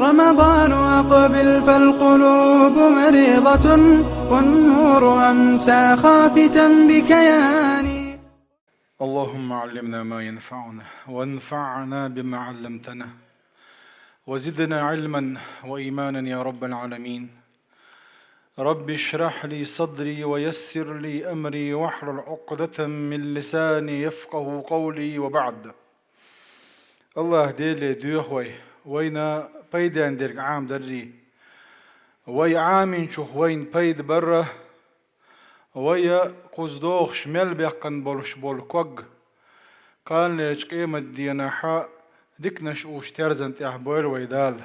رمضان أقبل فالقلوب مريضة والنور أمسى خافتا بكياني. اللهم علمنا ما ينفعنا وانفعنا بما علمتنا وزدنا علما وإيمانا يا رب العالمين. رب اشرح لي صدري ويسر لي أمري واحلل عقدة من لساني يفقه قولي. وبعد، الله ديلي دوخوي وين بيدان ديرك عام دري وي عامين شوخ وين بيد برا ويا قصدوخ شمال بيقن بولش بول كوغ قال ليش قيمة ديناحا ديكنش اوش ترزنت احبويل ويدال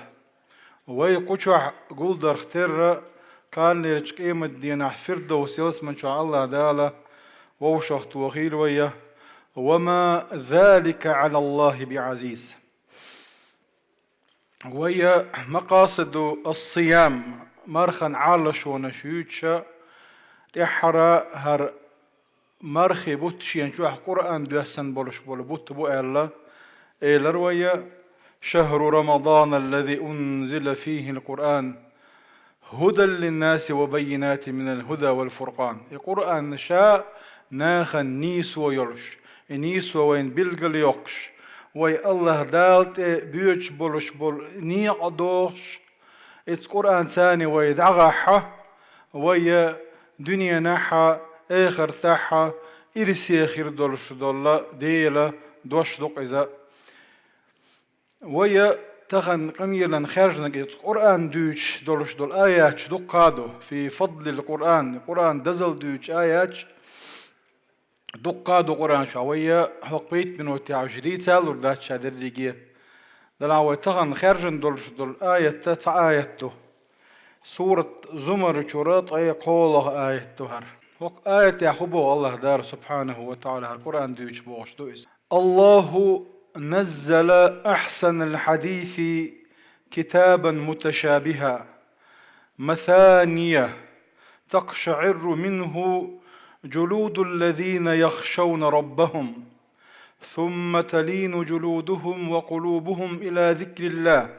وي قوشوح قولدر اختر قال ليش قيمة ديناح فردو سيلس من شاء الله دالا ووشخت وخيل ويا وما ذلك على الله بعزيز. ويا مقاصد الصيام مرخن عالش ونشيوتشا تحرى هر مرخي بوتشين شوح قرآن دوسن بولش بول بوت بو إلا ويا شهر رمضان الذي أنزل فيه القرآن هدى للناس وبينات من الهدى والفرقان. القرآن شاء ناخن نيس ويلش نيس وين بلغل يقش وي الله دالت بيوش بولش بول نيق دوش القرآن ثاني ويدعغحه ويا دنيا ناحا آخر تاحا إرسي خير دولش دولا ديلا دوش دوق إذا ويا تغن قميلا خارجنا القرآن دوش دولش دول آيات دقادو في فضل القرآن دزل دوش آيات دقادو قرآن شوية حق بيت من وتاع جديد سال وردات شادر ليجيه دلعوة تغن خارجن دولش دول آيات تسع آياته سورة زمر شرط أي قوله آية تهر وق آية يحبه الله دار سبحانه وتعالى القرآن دوش بوش دويس. الله نزل أحسن الحديث كتابا متشابها مثانية تقشعر منه جلود الذين يخشون ربهم ثم تلين جلودهم وقلوبهم إلى ذكر الله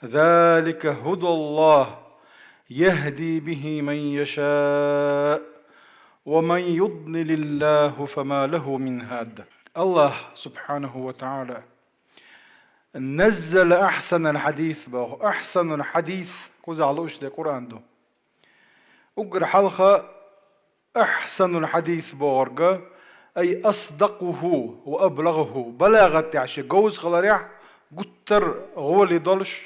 ذلك هدى الله يهدي به من يشاء ومن يضلل الله فما له من هاد. الله سبحانه وتعالى نزل أحسن الحديث به أحسن الحديث كوزع لوش ده قرآن ده أقر حلقة أحسن الحديث بورقة أي أصدقه وأبلغه بلاغة عشي جوز خلاريح قتر غولي دولش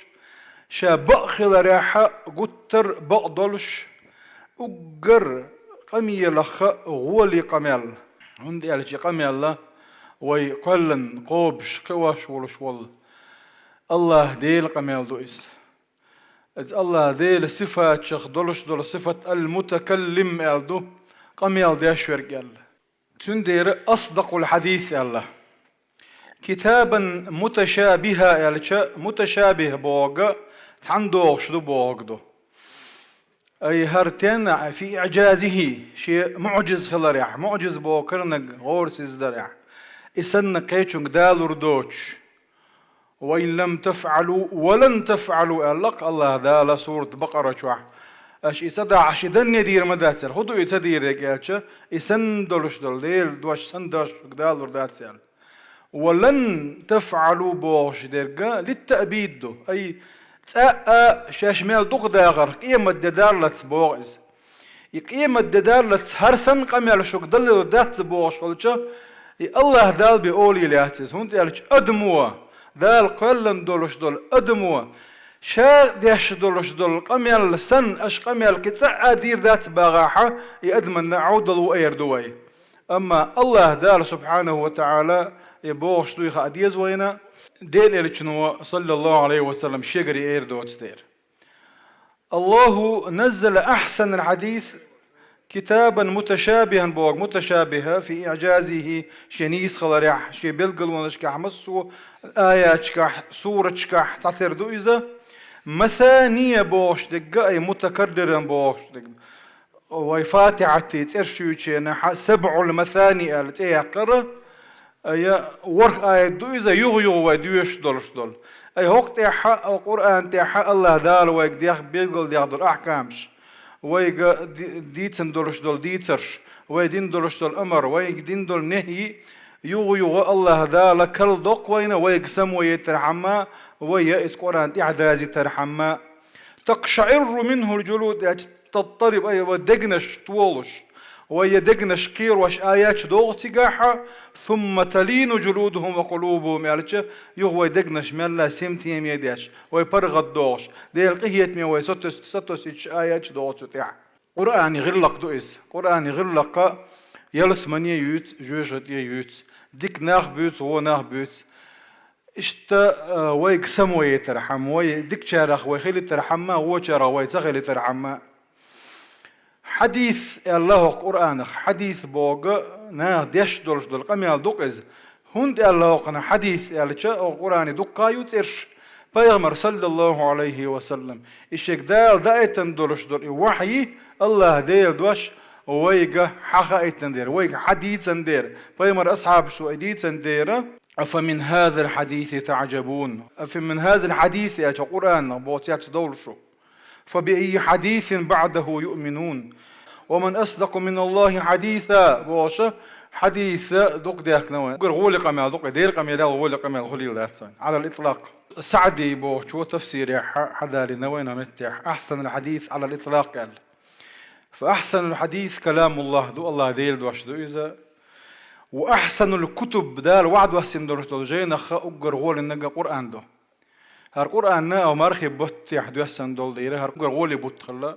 شابق خلاريحة قتر بقدولش أقر قميل غولي قميل عندي على شي قميل ويقلن قوبش كواش ولش والله الله ديل قميل دويس الله ديل صفات شخ دولش دول صفة المتكلم ألدو قميل ديش ورقال تندير أصدق الحديث الله كتابا متشابها متشابه بوغا تندوغش دو بوغدو أي هرتين في إعجازه شيء معجز خلاريح معجز بوكرنق غورس إزدريح إسن كيتشنق دالور دوش وإن لم تفعلوا ولن تفعلوا ألق الله دال سورة بقرة شوح أش إسدع عشدن يدير مداتسل خدو يتدير يكاتش إسن دولش دول ديل دوش سندش دالور داتسل ولن تفعلوا بوش ديرقا للتأبيد دو أي تأ شاشمال دوق داغر قيمة ددارلت بوغز قيمة ددارلت هرسن قميال شوك دلو دات بوغش والشا الله دال بيقولي لياتيز هونت يالش أدموا دال قلن دولش دول أدموا شا ديش دولش دول قميال سن أش قميال كتسع دير ذات باغاحة يأدمن نعود الوئير دوي. أما الله دال سبحانه وتعالى يبوغش دويخ أديز وينا ديل إليشنو صلى الله عليه وسلم شجري إير دوت دير. الله نزل أحسن الحديث كتابا متشابها بوغ متشابها في إعجازه شنيس خلاريح شي بلقل ونشكح مسو آيات شكح سورة شكح تعتر دوئزة مثانية بوغش دقا أي متكررا بوغش دقا وفاتحة ترشيوشي سبع المثاني التي يقرأ أي ورق آيات دوئزة يغيو وديوش دولش دول أي هوك تيحا أو قرآن تيحا الله دال ويك ديخ بيقل ديخ دول أحكامش ويك ديتسن دولش دول ديترش ويدين دولش دول أمر ويك دين دول نهي يغ الله دال كل دوق وين ويك سموي ترحما ويا قرآن إعدازي ترحما تقشعر منه الجلود تضطرب أيوة دقنش طولش ويا دقنش قير وش آيات دوغ تقاحا ثم تلين جلودهم وقلوبهم يعني يغوي دقنش ملا سمتيم يديش ويبرغ الدوغش دي القهية مي وي ستوس آيات دوغ تتيح قرآن يغلق دوئس قرآن يغلق يلس مني يوت جوجت يوت ديك ناخ بيوت هو ناخ بيوت اشتا ويك سموي ترحم وي ديك شارخ ويخيل ترحمه هو شارخ وي تغيل ترحمه حديث الله قرآن حديث بوغ نا ديش دولش دول قميال دوقز هند الله قنا حديث الچا قرآن دوقا يوترش پیغمبر صلى الله عليه وسلم اشك دال دايتن دولش دول وحي الله ديل دوش ويغا حقا ايتن دير ويغا حديثن دير پیغمبر اصحاب شو ايديتن دير أفمن هذا الحديث تعجبون أفمن هذا الحديث يا قرآن بوتيات دولشو فبأي حديث بعده يؤمنون ومن أصدق من الله حديثا بوشة حديث دوك ديك نوين غولي قميل دوك دير قميل غولي قميل غولي لاتسان على الإطلاق سعدي بوش وتفسير حدا لنوين متح أحسن الحديث على الإطلاق قال فأحسن الحديث كلام الله دو الله ديل دوش دو إذا وأحسن الكتب دال وعد وحسن درتو جينا خا أجر غول النجا قرآن دو هر قرآن نا أو مرخي بوت يحدو يحسن دول ديره هر أجر غولي بوت خلا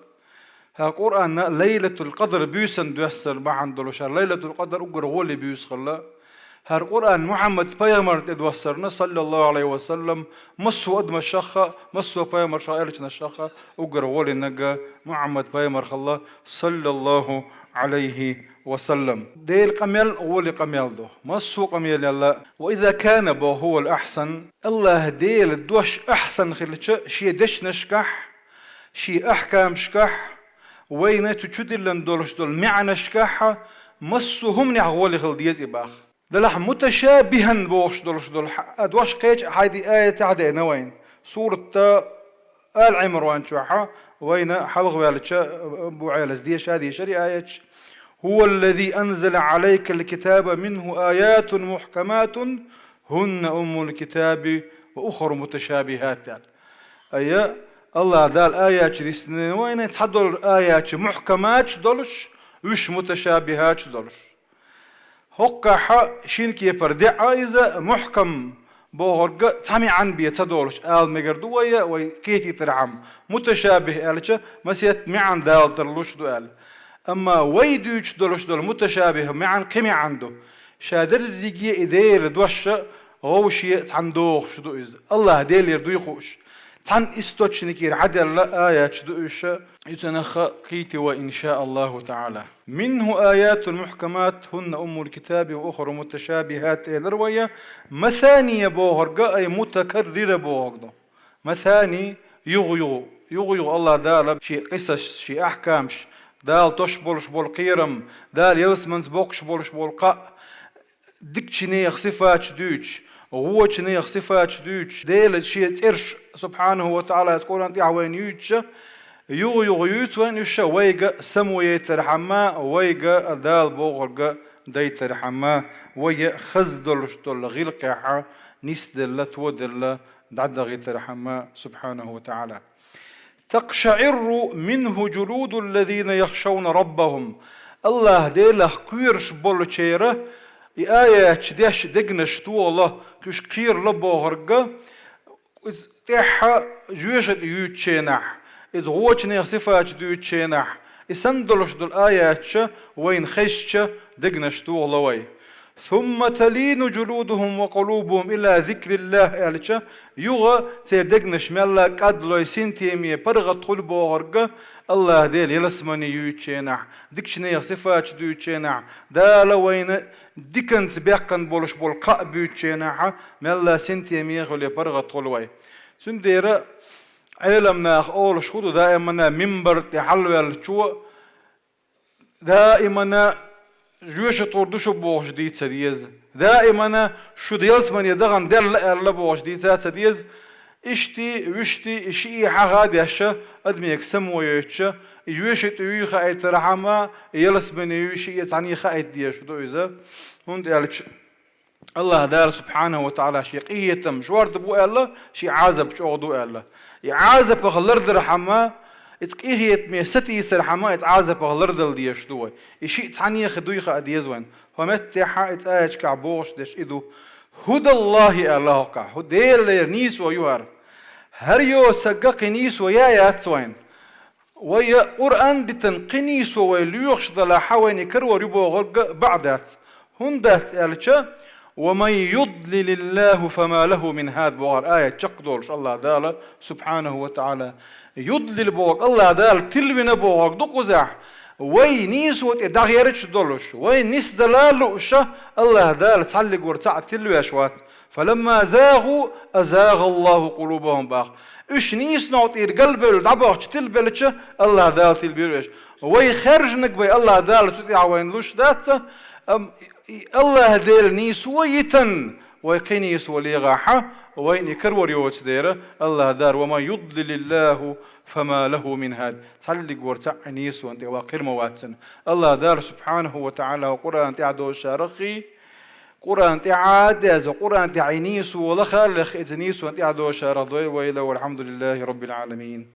هر قرآن نا ليلة القدر بيسن دو يحسن بعن دولش ليلة القدر أجر غولي بيس خلا هر قرآن محمد بيامر ادوسرنا صلى الله عليه وسلم مسو أدم الشخة مسو بيامر شائرتنا الشخة أجر غولي النجا محمد بيامر خلا صلى الله عليه وسلم ديل قميل غولي قميل دو مسو قميل يلا وإذا كان بو هو الأحسن الله ديل دوش أحسن خلتش شي دش نشكح شي أحكام شكح وين تشدلن دولش دول معنى شكح مسو هم نعغولي خل ديز إباخ دلح متشابها بوش دولش دول أدوش قيج هايدي آية تعدينا وين سورة آل عمران شوحة وين حلغ والتشا بوعيلز ديش هذه شري آية هو الذي أنزل عليك الكتاب منه آيات محكمات هن أم الكتاب وأخر متشابهات أي الله دال آيات لسنين وين يتحدث آيات محكمات دولش وش متشابهات دولش هقا شينك يبردع إذا محكم بوغرق تامي عن بيتدولش آل مقردوية وكيتي ترعم متشابه آلش مسيت معن دال درلوش دو آل أما ويدوش دولش دول متشابه معن قمي عنده شادر رجي إدير دوش غوشي تندوخ شدو إز الله ديل يردو يخوش تن استوش نكير عدل آيات شدو إش يتنخ قيتي وإن شاء الله تعالى منه آيات المحكمات هن أم الكتاب وأخر متشابهات الرواية مثاني بوغرق أي متكرر بوغرق مثاني يغيغ الله دال شي قصص شي أحكامش دال تشبولش بول قيرم دال يلسمنز بوكش بولش بول قا ديكشنيخ صفات دوش غوشنيخ صفات دوش ديل شي ترش سبحانه وتعالى تقول أنت عوين يوتش يغيغ يوت وين يش ويغا سموي ترحما ويغا دال بوغرغا داي ترحما ويا خزدلش دول غيلقها نسدل تودل دعدغي ترحما سبحانه وتعالى تقشعر منه جلود الذين يخشون ربهم الله ديله كيرش بولشيره آيات ديش دقنش تو الله كش كير لبوغرقا تيحا جوشت يوتشينح إذ غوتشني صفات يوتشينح إسندلش دول آيات وين خشش دقنش تو الله وي ثم تلين جلودهم وقلوبهم إلى ذكر الله ألشا يغا تيردقنش ملا قدلو يسنتيمي برغت قلبو غرقا الله ديل يلسمني يوتشينح ديكشني صفات يوتشينح دالا وين ديكنس بيقن بولش بول قاب يوتشينح ملا سنتيمي غلي برغت قلوي سنديرا علمنا أول شهود دائما منبر تحلوي الشو دائما جوش طردشو بوش ديت سديز دائما شو ديالس من يدغن دل لبوش ديت سديز اشتي وشتي اشي حغاد يشا ادمي يكسم ويتشا يوشت يوخا ايت رحمة يلس من يوشي يتعني خايت ديش دو إذا هند يالش الله دار سبحانه وتعالى شيقية تم شوار دبو الله شي عازب شو دو الله يعازب غلرد رحمة اتقيهيت مي ستي سرحمة اتعازب غلرد ديش دو يشي تعني خدويخا اديزوين فمتحا اتاج كعبوش ديش إدو هدى الله الله كع هدى ليرنيس ويوار هريو سقق نيس ويايات وين ويا قرآن بتنقنيس ويليوخش دلا حوين كرو ربو غرق بعدات هندات الچا ومن يضلل الله فما له من هاد بوغر آية تقدرش الله دالا سبحانه وتعالى يضلل بوغر الله دال تلوين بوغر دقزح وي نيس وت دغيرش دولش وي نيس دلالوش الله دال تعلق ورتع تلويشوات فلما زاغوا أزاغ الله قلوبهم باغ اش نيس نوت إير قلبل دعبوغ تلبلش الله دال تلبيرش وي خرج نقبي الله دال تطيع وين لوش دات الله ديل نيس ويتن ويقينيس وليغاحة وين يكرور يوت ديره الله دار وما يضلل الله فما له من هاد تعلق ورتع نيس وانت واقر مواتن الله دار سبحانه وتعالى وقرآن تعدو شارخي قرآن تعاد از قرآن تعينيس ولا خالخ اتنيس وانت عدو شارخ دوي ويلا والحمد لله رب العالمين.